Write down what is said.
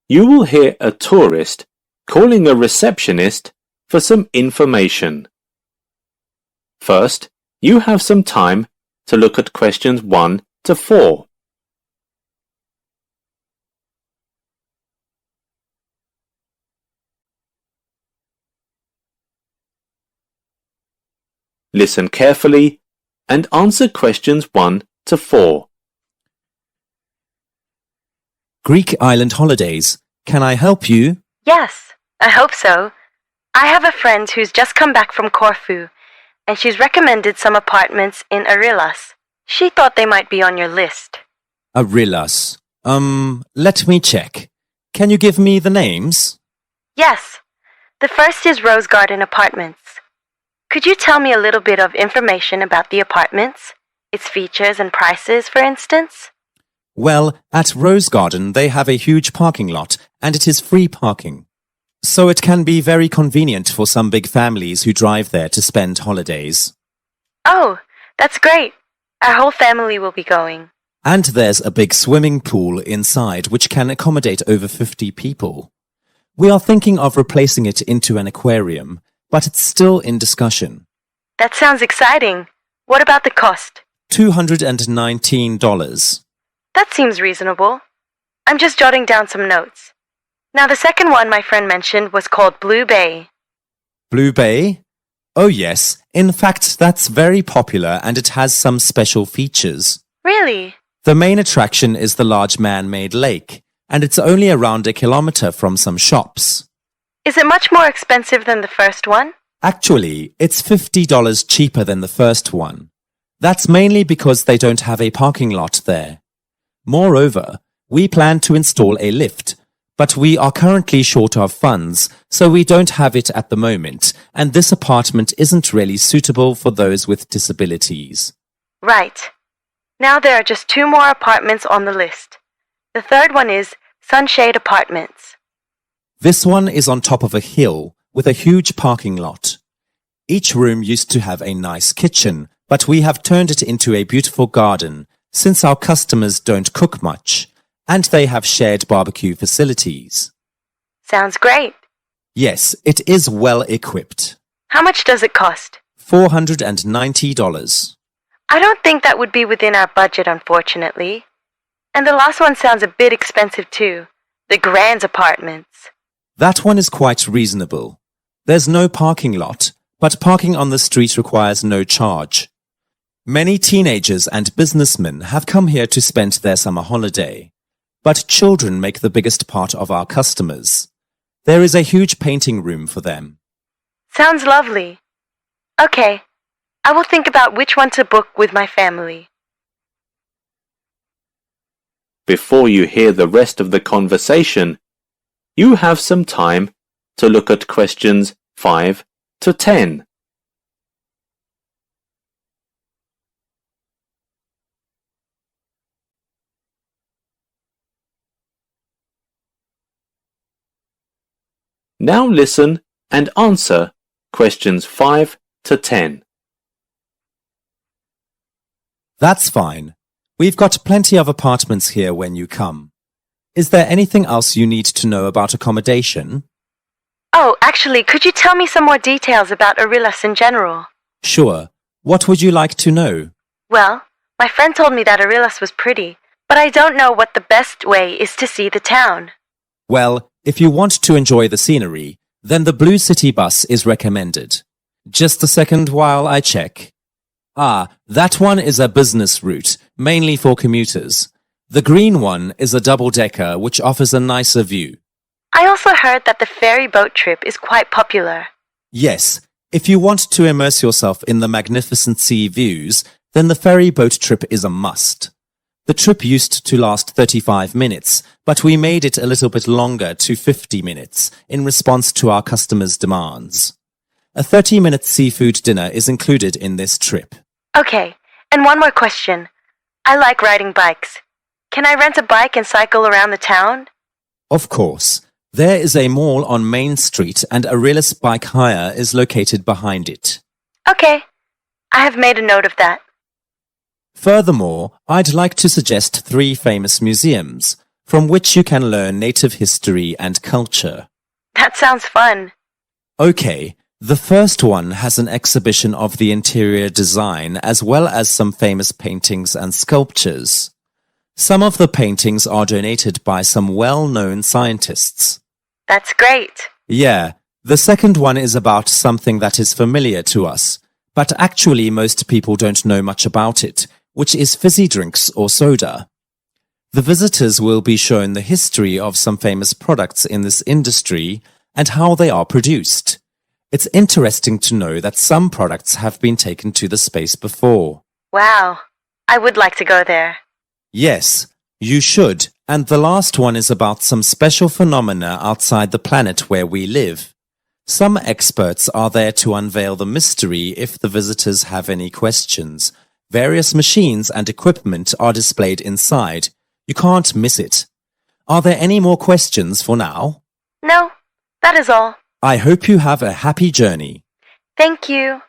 You will hear a tourist calling a receptionist for some information. First, you have some time to look at questions 1 to 4. Listen carefully and answer questions 1 to 4. Greek island holidays. Can I help you? Yes, I hope so. I have a friend who's just come back from Corfu, and she's recommended some apartments in Arillas. She thought they might be on your list. Arillas. Let me check. Can you give me the names? Yes. The first is Rose Garden Apartments. Could you tell me a little bit of information about the apartments? Its features and prices, for instance? Well, at Rose Garden they have a huge parking lot and it is free parking. So it can be very convenient for some big families who drive there to spend holidays. Oh, that's great. Our whole family will be going. And there's a big swimming pool inside which can accommodate over 50 people. We are thinking of replacing it into an aquarium, but it's still in discussion. That sounds exciting. What about the cost? $219. That seems reasonable. I'm just jotting down some notes. Now, the second one my friend mentioned was called Blue Bay. Blue Bay? Oh yes, in fact that's very popular and it has some special features. Really? The main attraction is the large man-made lake, and it's only around a kilometer from some shops. Is it much more expensive than the first one? Actually, it's $50 cheaper than the first one. That's mainly because they don't have a parking lot there. Moreover, we plan to install a lift, but we are currently short of funds, so we don't have it at the moment, and this apartment isn't really suitable for those with disabilities. Right. Now there are just 2 more apartments on the list. The third one is Sunshade Apartments. This one is on top of a hill with a huge parking lot. Each room used to have a nice kitchen, but we have turned it into a beautiful garden since our customers don't cook much, and they have shared barbecue facilities. Sounds great. Yes, it is well equipped. How much does it cost? $490. I don't think that would be within our budget, unfortunately. And the last one sounds a bit expensive too. The Grand Apartments. That one is quite reasonable. There's no parking lot, but parking on the street requires no charge. Many teenagers and businessmen have come here to spend their summer holiday, but children make the biggest part of our customers. There is a huge painting room for them. Sounds lovely. Okay, I will think about which one to book with my family. Before you hear the rest of the conversation, you have some time to look at questions 5 to 10. Now listen and answer questions 5 to 10. That's fine. We've got plenty of apartments here when you come. Is there anything else you need to know about accommodation? Oh, actually, could you tell me some more details about Arillas in general? Sure. What would you like to know? Well, my friend told me that Arillas was pretty, but I don't know what the best way is to see the town. Well, if you want to enjoy the scenery, then the Blue City bus is recommended. Just a second while I check. Ah, that one is a business route, mainly for commuters. The green one is a double-decker which offers a nicer view. I also heard that the ferry boat trip is quite popular. Yes, if you want to immerse yourself in the magnificent sea views, then the ferry boat trip is a must. The trip used to last 35 minutes, but we made it a little bit longer to 50 minutes in response to our customers' demands. A 30-minute seafood dinner is included in this trip. Okay, and one more question. I like riding bikes. Can I rent a bike and cycle around the town? Of course. There is a mall on Main Street and Arillas Bike Hire is located behind it. Okay, I have made a note of that. Furthermore, I'd like to suggest 3 famous museums. from which you can learn native history and culture. That sounds fun. Okay, the first one has an exhibition of the interior design as well as some famous paintings and sculptures. Some of the paintings are donated by some well-known scientists. That's great. Yeah, the second one is about something that is familiar to us, but actually most people don't know much about it, which is fizzy drinks or soda. The visitors will be shown the history of some famous products in this industry and how they are produced. It's interesting to know that some products have been taken to the space before. Wow, I would like to go there. Yes, you should. And the last one is about some special phenomena outside the planet where we live. Some experts are there to unveil the mystery if the visitors have any questions. Various machines and equipment are displayed inside. You can't miss it. Are there any more questions for now? No, that is all. I hope you have a happy journey. Thank you.